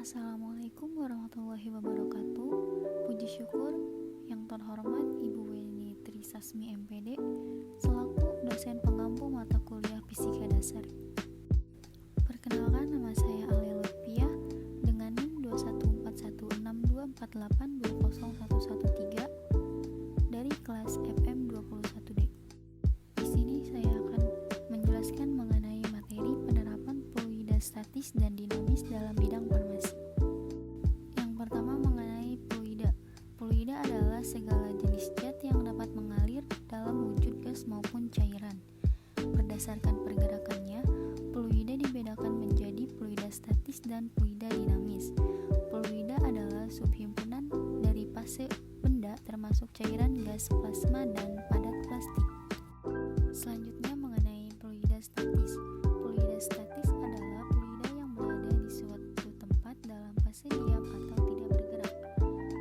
Assalamualaikum warahmatullahi wabarakatuh. Puji syukur yang terhormat Ibu Weni Trisasmi MPD selaku dosen pengampu mata kuliah Fisika Dasar. Perkenalkan, nama saya Alia Lutfiah dengan NIM 2141624820113 dari kelas FM 21D. Di sini saya akan menjelaskan mengenai materi penerapan fluida statis dan dinamis dalam bidang farmasi. Yang pertama mengenai fluida. Fluida adalah segala jenis zat yang dapat mengalir dalam wujud gas maupun cairan. Berdasarkan pergerakannya, fluida dibedakan menjadi fluida statis dan fluida dinamis. Fluida adalah subhimpunan dari fase benda termasuk cairan, gas, plasma, dan padat plastik. Selanjutnya mengenai fluida statis. Fluida statis adalah fluida yang berada di suatu tempat dalam fase diam atau tidak bergerak.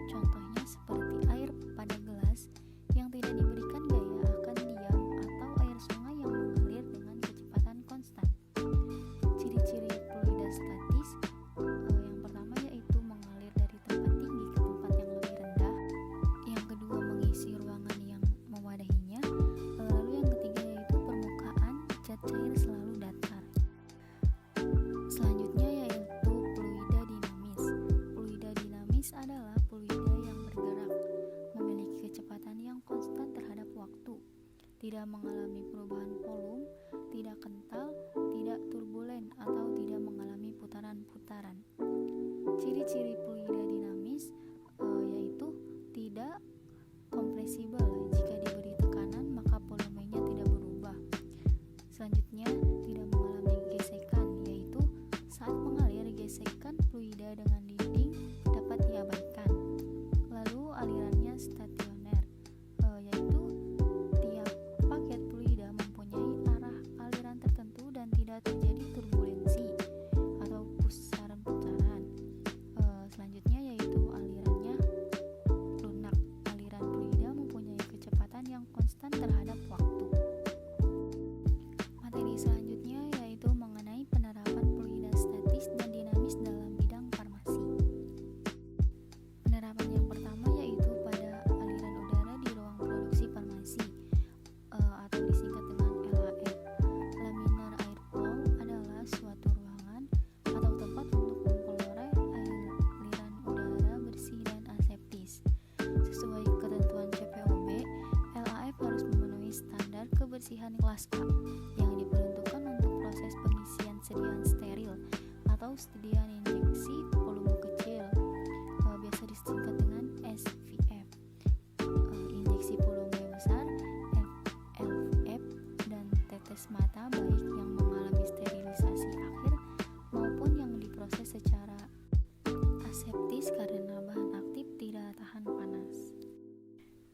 Contohnya seperti air pada gelas yang tidak diberikan gaya akan diam atau air sungai yang mengalir dengan kecepatan konstan. Ciri-ciri fluida statis yang pertama yaitu mengalir dari tempat tinggi ke tempat yang lebih rendah. Yang kedua mengisi ruangan yang mewadahinya. Lalu yang ketiga yaitu permukaan zat cair selalu datar. Selanjutnya yaitu fluida dinamis. Fluida dinamis adalah fluida yang bergerak, memiliki kecepatan yang konstan terhadap waktu, tidak mengalami perubahan volume, tidak kental, tidak turbulen, atau tidak mengalami putaran-putaran. Ciri-ciri fluida dinamis yaitu tidak kompresibel. Jika diberi tekanan maka volumenya tidak berubah. Selanjutnya tidak mengalami gesekan, yaitu saat mengalir gesekan fluida dengan dinding dapat diabaikan. Lalu alirannya stasioner, yaitu tiap paket fluida mempunyai arah aliran tertentu dan tidak terjadi turbulensi atau pusaran-putaran. Selanjutnya yaitu alirannya lunak. Aliran fluida mempunyai kecepatan yang konstan terhadap waktu. Materi selanjutnya yaitu mengenai penerapan fluida statis dan dinamis dalam bidang farmasi. Penerapan yang pertama yaitu pada aliran udara di ruang produksi farmasi atau disingkat dengan LAF. Laminar air flow adalah suatu ruangan atau tempat untuk memperoleh aliran udara bersih dan aseptis. Sesuai ketentuan CPOB, LAF harus memenuhi standar kebersihan kelas A yang diperuntukkan untuk proses pengisian sediaan steril atau sediaan injeksi volume kecil, biasa disingkat dengan SVF. Injeksi volume besar FLF dan tetes mata baik yang mengalami sterilisasi akhir maupun yang diproses secara aseptis karena bahan aktif tidak tahan panas.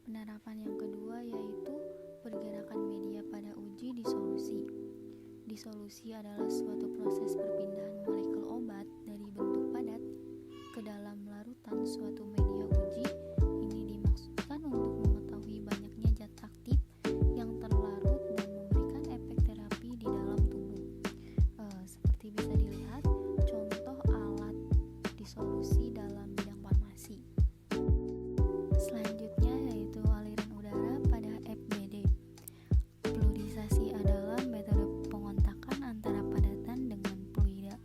Penerapan yang kedua yaitu pergerakan media pada uji disolusi. Disolusi adalah suatu proses perpindahan molekul obat dari bentuk padat ke dalam larutan suatu media uji. Ini dimaksudkan untuk mengetahui banyaknya zat aktif yang terlarut dan memberikan efek terapi di dalam tubuh. Seperti bisa dilihat contoh alat disolusi dalam bidang farmasi. Selanjutnya yaitu aliran udara pada FBD. Fluidisasi adalah metode pengontakan antara padatan dengan fluida,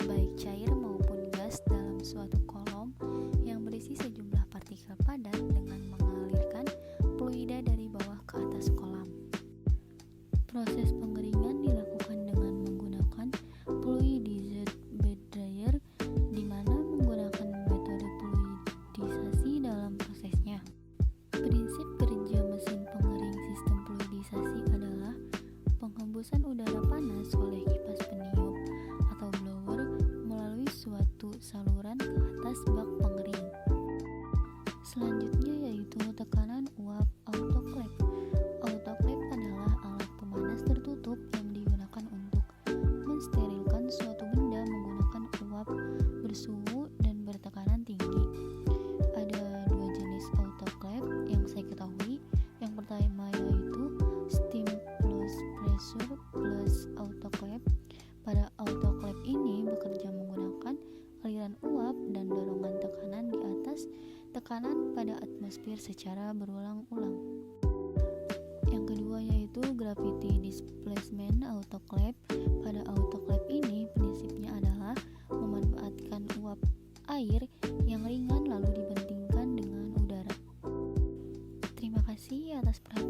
baik cair maupun gas dalam suatu kolom yang berisi sejumlah partikel padat dengan mengalirkan fluida dari bawah ke atas kolam. Proses pengeringan dilakukan dengan menggunakan fluidized bed dryer, di mana menggunakan metode fluidisasi dalam prosesnya. Prinsip kerja mesin pengering sistem fluidisasi adalah penghembusan udara panas oleh kipas peniup atau blower melalui suatu saluran ke atas bak pengering. Selanjutnya yaitu tekanan uap autoclave. Autoclave adalah alat pemanas tertutup yang digunakan untuk mensterilkan suatu benda menggunakan uap bersuhu dan bertekanan tinggi. Ada dua jenis autoclave yang saya ketahui. Yang pertama yaitu steam plus pressure plus autoclave. Pada autoclave ini bekerja menggunakan aliran uap dan dorongan tekanan di atas tekanan pada atmosfer secara berulang-ulang. Yang kedua yaitu gravity displacement autoclave. Pada autoclave ini prinsipnya adalah memanfaatkan uap air yang ringan lalu dibentingkan dengan udara. Terima kasih atas perhatian.